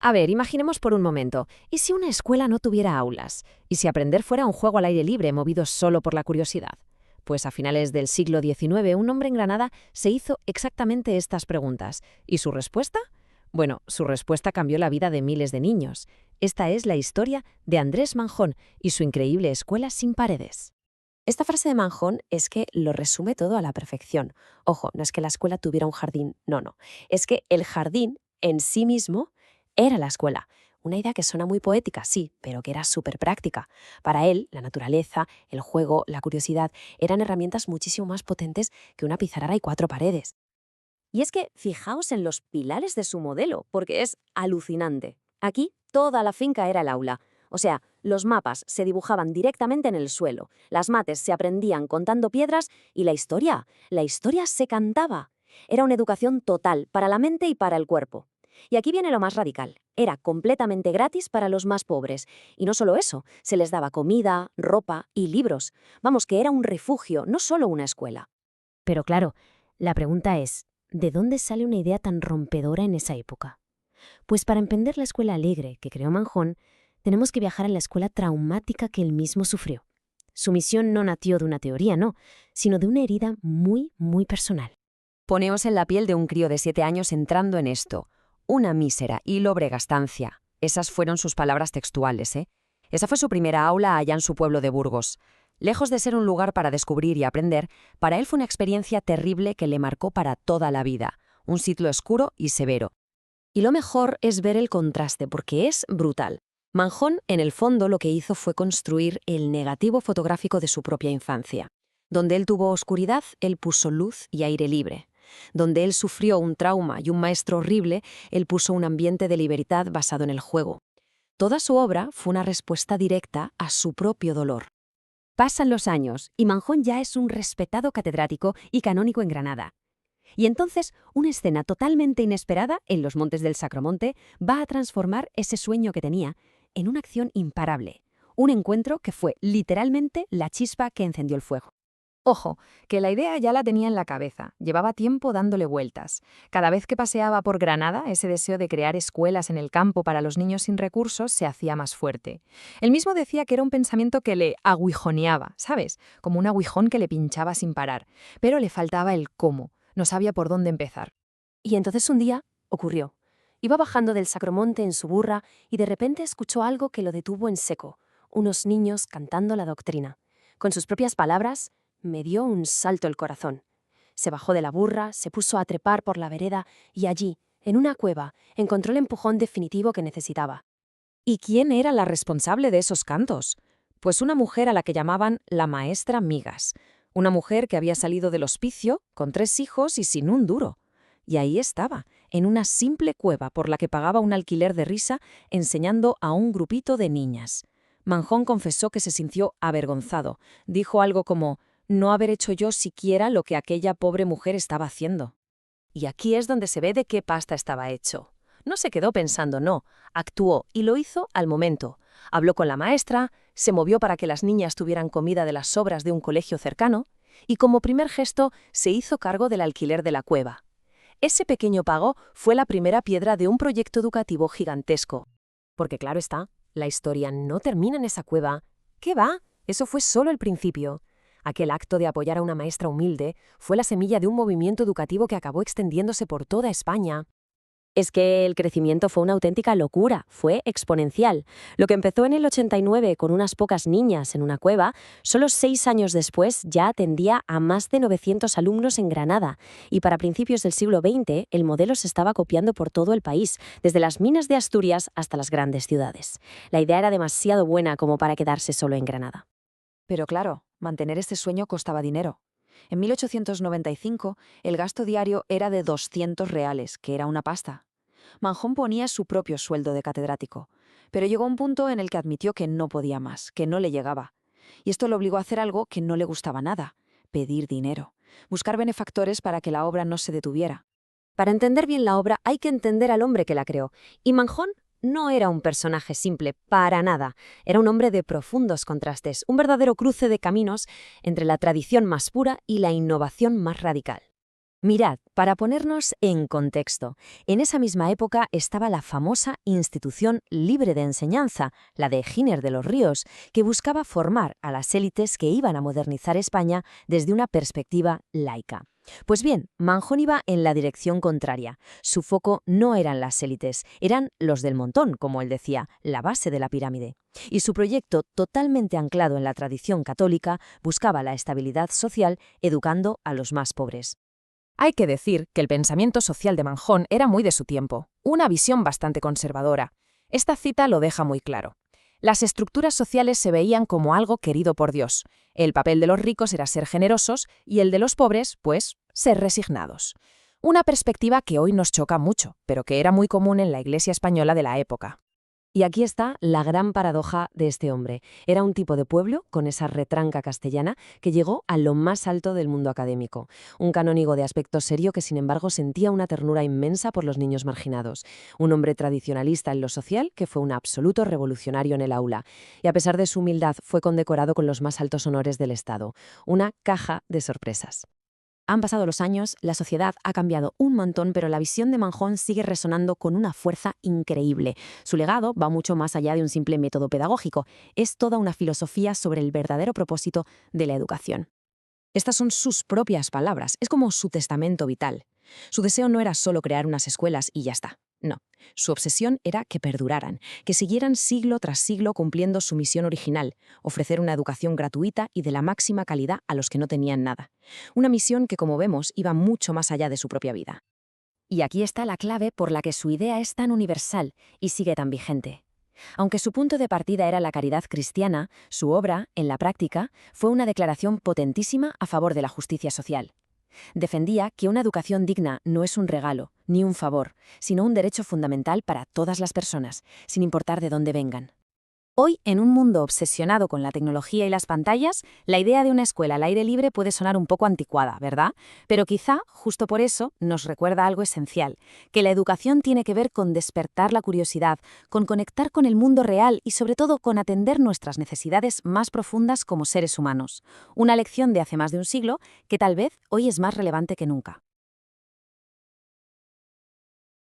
A ver, imaginemos por un momento, ¿y si una escuela no tuviera aulas? ¿Y si aprender fuera un juego al aire libre movido solo por la curiosidad? Pues a finales del siglo XIX, un hombre en Granada se hizo exactamente estas preguntas. ¿Y su respuesta? Bueno, su respuesta cambió la vida de miles de niños. Esta es la historia de Andrés Manjón y su increíble escuela sin paredes. Esta frase de Manjón es que lo resume todo a la perfección. Ojo, no es que la escuela tuviera un jardín, no, no. Es que el jardín en sí mismo era la escuela. Una idea que suena muy poética, sí, pero que era súper práctica. Para él, la naturaleza, el juego, la curiosidad eran herramientas muchísimo más potentes que una pizarra y cuatro paredes. Y es que fijaos en los pilares de su modelo, porque es alucinante. Aquí toda la finca era el aula. O sea, los mapas se dibujaban directamente en el suelo, las mates se aprendían contando piedras y la historia se cantaba. Era una educación total para la mente y para el cuerpo. Y aquí viene lo más radical. Era completamente gratis para los más pobres. Y no solo eso, se les daba comida, ropa y libros. Vamos, que era un refugio, no solo una escuela. Pero claro, la pregunta es, ¿de dónde sale una idea tan rompedora en esa época? Pues para entender la escuela alegre que creó Manjón, tenemos que viajar a la escuela traumática que él mismo sufrió. Su misión no nació de una teoría, no, sino de una herida muy, muy personal. Poneos en la piel de un crío de 7 años entrando en esto. Una mísera y lóbrega estancia. Esas fueron sus palabras textuales, ¿eh? Esa fue su primera aula allá en su pueblo de Burgos. Lejos de ser un lugar para descubrir y aprender, para él fue una experiencia terrible que le marcó para toda la vida. Un sitio oscuro y severo. Y lo mejor es ver el contraste, porque es brutal. Manjón, en el fondo, lo que hizo fue construir el negativo fotográfico de su propia infancia. Donde él tuvo oscuridad, él puso luz y aire libre. Donde él sufrió un trauma y un maestro horrible, él puso un ambiente de libertad basado en el juego. Toda su obra fue una respuesta directa a su propio dolor. Pasan los años y Manjón ya es un respetado catedrático y canónigo en Granada. Y entonces, una escena totalmente inesperada en los Montes del Sacromonte va a transformar ese sueño que tenía en una acción imparable. Un encuentro que fue literalmente la chispa que encendió el fuego. Ojo, que la idea ya la tenía en la cabeza, llevaba tiempo dándole vueltas. Cada vez que paseaba por Granada, ese deseo de crear escuelas en el campo para los niños sin recursos se hacía más fuerte. Él mismo decía que era un pensamiento que le aguijoneaba, ¿sabes? Como un aguijón que le pinchaba sin parar. Pero le faltaba el cómo, no sabía por dónde empezar. Y entonces un día ocurrió. Iba bajando del Sacromonte en su burra y de repente escuchó algo que lo detuvo en seco. Unos niños cantando la doctrina. Con sus propias palabras, me dio un salto el corazón. Se bajó de la burra, se puso a trepar por la vereda y allí, en una cueva, encontró el empujón definitivo que necesitaba. ¿Y quién era la responsable de esos cantos? Pues una mujer a la que llamaban la maestra Migas. Una mujer que había salido del hospicio, con 3 hijos y sin un duro. Y ahí estaba, en una simple cueva por la que pagaba un alquiler de risa, enseñando a un grupito de niñas. Manjón confesó que se sintió avergonzado. Dijo algo como, no haber hecho yo siquiera lo que aquella pobre mujer estaba haciendo. Y aquí es donde se ve de qué pasta estaba hecho. No se quedó pensando, no, actuó y lo hizo al momento. Habló con la maestra, se movió para que las niñas tuvieran comida de las sobras de un colegio cercano y como primer gesto se hizo cargo del alquiler de la cueva. Ese pequeño pago fue la primera piedra de un proyecto educativo gigantesco. Porque claro está, la historia no termina en esa cueva. ¿Qué va? Eso fue solo el principio. Aquel acto de apoyar a una maestra humilde fue la semilla de un movimiento educativo que acabó extendiéndose por toda España. Es que el crecimiento fue una auténtica locura, fue exponencial. Lo que empezó en el 89 con unas pocas niñas en una cueva, solo 6 años después ya atendía a más de 900 alumnos en Granada. Y para principios del siglo XX, el modelo se estaba copiando por todo el país, desde las minas de Asturias hasta las grandes ciudades. La idea era demasiado buena como para quedarse solo en Granada. Pero claro, mantener este sueño costaba dinero. En 1895, el gasto diario era de 200 reales, que era una pasta. Manjón ponía su propio sueldo de catedrático, pero llegó un punto en el que admitió que no podía más, que no le llegaba. Y esto lo obligó a hacer algo que no le gustaba nada: pedir dinero, buscar benefactores para que la obra no se detuviera. Para entender bien la obra hay que entender al hombre que la creó. Y Manjón no era un personaje simple, para nada. Era un hombre de profundos contrastes, un verdadero cruce de caminos entre la tradición más pura y la innovación más radical. Mirad, para ponernos en contexto, en esa misma época estaba la famosa Institución Libre de Enseñanza, la de Giner de los Ríos, que buscaba formar a las élites que iban a modernizar España desde una perspectiva laica. Pues bien, Manjón iba en la dirección contraria. Su foco no eran las élites, eran los del montón, como él decía, la base de la pirámide. Y su proyecto, totalmente anclado en la tradición católica, buscaba la estabilidad social educando a los más pobres. Hay que decir que el pensamiento social de Manjón era muy de su tiempo, una visión bastante conservadora. Esta cita lo deja muy claro. Las estructuras sociales se veían como algo querido por Dios. El papel de los ricos era ser generosos y el de los pobres, pues, ser resignados. Una perspectiva que hoy nos choca mucho, pero que era muy común en la Iglesia española de la época. Y aquí está la gran paradoja de este hombre. Era un tipo de pueblo, con esa retranca castellana, que llegó a lo más alto del mundo académico. Un canónigo de aspecto serio que, sin embargo, sentía una ternura inmensa por los niños marginados. Un hombre tradicionalista en lo social que fue un absoluto revolucionario en el aula. Y a pesar de su humildad, fue condecorado con los más altos honores del Estado. Una caja de sorpresas. Han pasado los años, la sociedad ha cambiado un montón, pero la visión de Manjón sigue resonando con una fuerza increíble. Su legado va mucho más allá de un simple método pedagógico. Es toda una filosofía sobre el verdadero propósito de la educación. Estas son sus propias palabras, es como su testamento vital. Su deseo no era solo crear unas escuelas y ya está. No, su obsesión era que perduraran, que siguieran siglo tras siglo cumpliendo su misión original, ofrecer una educación gratuita y de la máxima calidad a los que no tenían nada. Una misión que, como vemos, iba mucho más allá de su propia vida. Y aquí está la clave por la que su idea es tan universal y sigue tan vigente. Aunque su punto de partida era la caridad cristiana, su obra, en la práctica, fue una declaración potentísima a favor de la justicia social. Defendía que una educación digna no es un regalo, ni un favor, sino un derecho fundamental para todas las personas, sin importar de dónde vengan. Hoy, en un mundo obsesionado con la tecnología y las pantallas, la idea de una escuela al aire libre puede sonar un poco anticuada, ¿verdad? Pero quizá, justo por eso, nos recuerda algo esencial, que la educación tiene que ver con despertar la curiosidad, con conectar con el mundo real y sobre todo con atender nuestras necesidades más profundas como seres humanos. Una lección de hace más de un siglo que tal vez hoy es más relevante que nunca.